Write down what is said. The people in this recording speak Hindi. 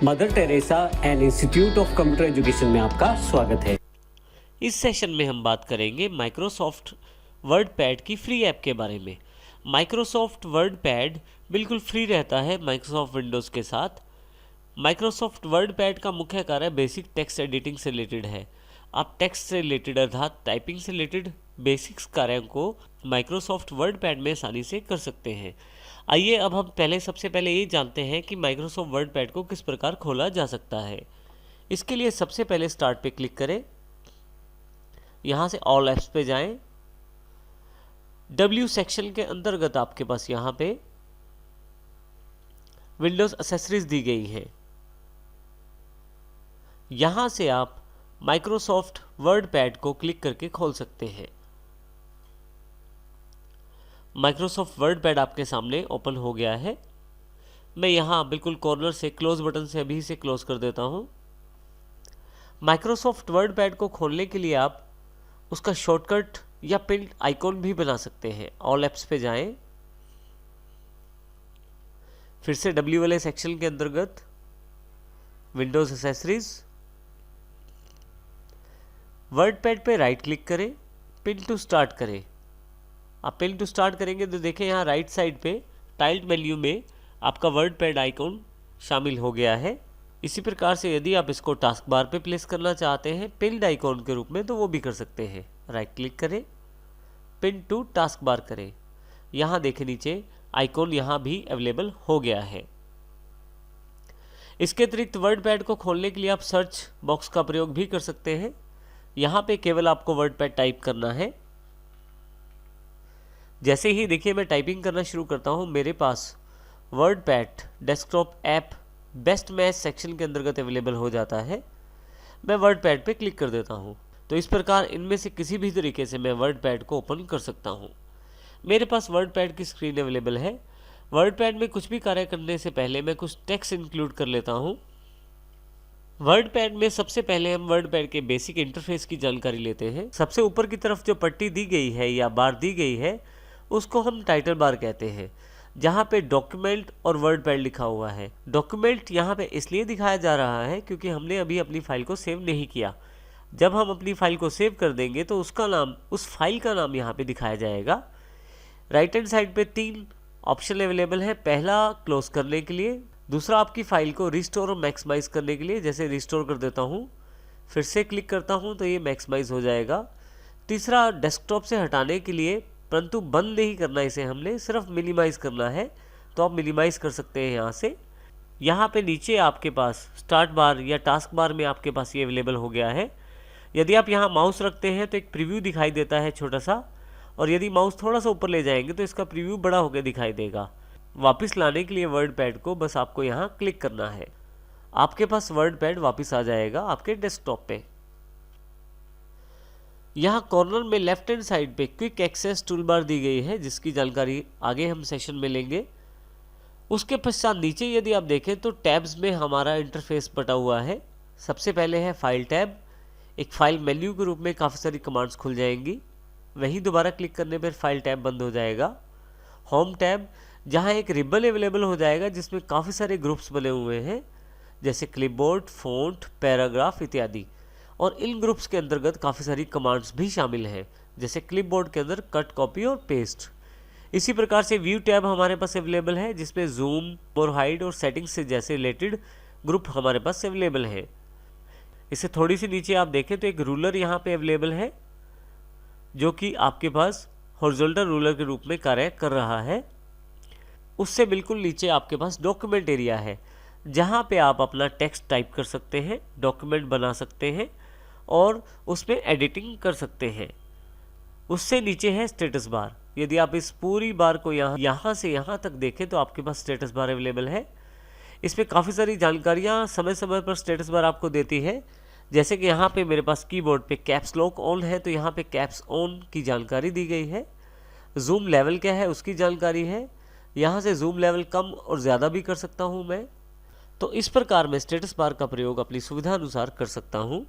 Mother Teresa and institute of computer education में आपका स्वागत है। इस सेशन में हम बात करेंगे माइक्रोसॉफ्ट वर्ड पैड की फ्री ऐप के बारे में। माइक्रोसॉफ्ट वर्ड पैड बिल्कुल फ्री रहता है माइक्रोसॉफ्ट विंडोज़ के साथ। माइक्रोसॉफ्ट वर्ड पैड का मुख्य कार्य बेसिक टेक्स्ट एडिटिंग से रिलेटेड है। आप टेक्स्ट से रिलेटेड अर्थात टाइपिंग से रिलेटेड बेसिक्स कार्यों को माइक्रोसॉफ्ट वर्ड पैड में आसानी से कर सकते हैं। आइए अब हम सबसे पहले ये जानते हैं कि माइक्रोसॉफ्ट वर्ड पैड को किस प्रकार खोला जा सकता है। इसके लिए सबसे पहले स्टार्ट पे क्लिक करें, यहाँ से ऑल ऐप्स पे जाएं। W सेक्शन के अंतर्गत आपके पास यहाँ पे विंडोज़ एक्सेसरीज दी गई है। यहाँ से आप माइक्रोसॉफ्ट वर्ड पैड को क्लिक करके खोल सकते हैं। माइक्रोसॉफ्ट वर्ड पैड आपके सामने ओपन हो गया है। मैं यहाँ बिल्कुल कॉर्नर से क्लोज बटन से अभी से क्लोज कर देता हूँ। माइक्रोसॉफ्ट वर्ड पैड को खोलने के लिए आप उसका शॉर्टकट या पिन आइकॉन भी बना सकते हैं। ऑल ऐप्स पे जाएं, फिर से W वाले सेक्शन के अंतर्गत विंडोज़ एक्सेसरीज, वर्ड पैड पे राइट क्लिक करें, पिन टू स्टार्ट करें। आप पिन टू स्टार्ट करेंगे तो देखें यहाँ राइट साइड पे टाइल्ड मेन्यू में आपका वर्ड पैड आइकॉन शामिल हो गया है। इसी प्रकार से यदि आप इसको टास्क बार पे प्लेस करना चाहते हैं पिन्ड आइकॉन के रूप में तो वो भी कर सकते हैं। राइट क्लिक करें, पिन टू टास्क बार करें। यहाँ देखें नीचे आइकॉन यहाँ भी अवेलेबल हो गया है। इसके अतिरिक्त वर्ड पैड को खोलने के लिए आप सर्च बॉक्स का प्रयोग भी कर सकते हैं। यहाँ पे केवल आपको वर्ड पैड टाइप करना है। जैसे ही देखिए मैं टाइपिंग करना शुरू करता हूँ, मेरे पास word pad desktop app best match section के अंतर्गत अवेलेबल हो जाता है। मैं वर्ड पैड पे क्लिक कर देता हूँ तो इस प्रकार इनमें से किसी भी तरीके से मैं वर्ड पैड को ओपन कर सकता हूँ। मेरे पास वर्ड पैड की स्क्रीन अवेलेबल है। वर्ड पैड में कुछ भी कार्य करने से पहले मैं कुछ टेक्स्ट इंक्लूड कर लेता हूँ। वर्ड पैड में सबसे पहले हम वर्ड पैड के बेसिक इंटरफेस की जानकारी लेते हैं। सबसे ऊपर की तरफ जो पट्टी दी गई है या बार दी गई है उसको हम टाइटल बार कहते हैं, जहाँ पे डॉक्यूमेंट और वर्ड पैड लिखा हुआ है। डॉक्यूमेंट यहाँ पे इसलिए दिखाया जा रहा है क्योंकि हमने अभी अपनी फाइल को सेव नहीं किया। जब हम अपनी फाइल को सेव कर देंगे तो उसका नाम, उस फाइल का नाम यहाँ पे दिखाया जाएगा। राइट हैंड साइड पे 3 ऑप्शन अवेलेबल है। पहला क्लोज करने के लिए, दूसरा आपकी फाइल को रिस्टोर और मैक्सिमाइज करने के लिए, जैसे रिस्टोर कर देता हूँ फिर से क्लिक करता हूँ तो ये मैक्सिमाइज हो जाएगा। तीसरा डेस्कटॉप से हटाने के लिए, परंतु बंद नहीं करना इसे, हमने सिर्फ मिनिमाइज़ करना है तो आप मिनिमाइज़ कर सकते हैं यहाँ से। यहाँ पे नीचे आपके पास स्टार्ट बार या टास्क बार में आपके पास ये अवेलेबल हो गया है। यदि आप यहाँ माउस रखते हैं तो एक प्रीव्यू दिखाई देता है छोटा सा, और यदि माउस थोड़ा सा ऊपर ले जाएंगे तो इसका प्रीव्यू बड़ा होकर दिखाई देगा। वापस लाने के लिए वर्ड पैड को बस आपको यहाँ क्लिक करना है, आपके पास वर्ड पैड वापस आ जाएगा आपके डेस्कटॉप पे। यहाँ कॉर्नर में लेफ्ट हैंड साइड पे क्विक एक्सेस टूल बार दी गई है, जिसकी जानकारी आगे हम सेशन में लेंगे। उसके पश्चात नीचे यदि आप देखें तो टैब्स में हमारा इंटरफेस बटा हुआ है। सबसे पहले है फाइल टैब। एक फाइल मेन्यू के रूप में काफ़ी सारी कमांड्स खुल जाएंगी। वहीं दोबारा क्लिक करने पर फाइल टैब बंद हो जाएगा। होम टैब, जहाँ एक रिबन अवेलेबल हो जाएगा जिसमें काफ़ी सारे ग्रुप्स बने हुए हैं, जैसे क्लिपबोर्ड, फ़ॉन्ट, पैराग्राफ इत्यादि। और इन ग्रुप्स के अंतर्गत काफ़ी सारी कमांड्स भी शामिल हैं, जैसे क्लिपबोर्ड के अंदर कट, कॉपी और पेस्ट। इसी प्रकार से व्यू टैब हमारे पास अवेलेबल है, जिसमें जूम और हाइड और सेटिंग्स से जैसे रिलेटेड ग्रुप हमारे पास अवेलेबल है। इसे थोड़ी सी नीचे आप देखें तो एक रूलर यहाँ पे अवेलेबल है, जो कि आपके पास हॉरिजॉन्टल रूलर के रूप में कार्य कर रहा है। उससे बिल्कुल नीचे आपके पास डॉक्यूमेंट एरिया है, जहाँ पे आप अपना टेक्स्ट टाइप कर सकते हैं, डॉक्यूमेंट बना सकते हैं और उसमें एडिटिंग कर सकते हैं। उससे नीचे है स्टेटस बार। यदि आप इस पूरी बार को यहाँ से यहाँ तक देखें तो आपके पास स्टेटस बार अवेलेबल है। इसमें काफ़ी सारी जानकारियाँ समय समय पर स्टेटस बार आपको देती है, जैसे कि यहाँ पे मेरे पास कीबोर्ड पे कैप्स लॉक ऑन है तो यहाँ पे कैप्स ऑन की जानकारी दी गई है। जूम लेवल क्या है उसकी जानकारी है। यहाँ से जूम लेवल कम और ज़्यादा भी कर सकता हूँ मैं। तो इस प्रकार मैं स्टेटस बार का प्रयोग अपनी सुविधा अनुसार कर सकता हूँ।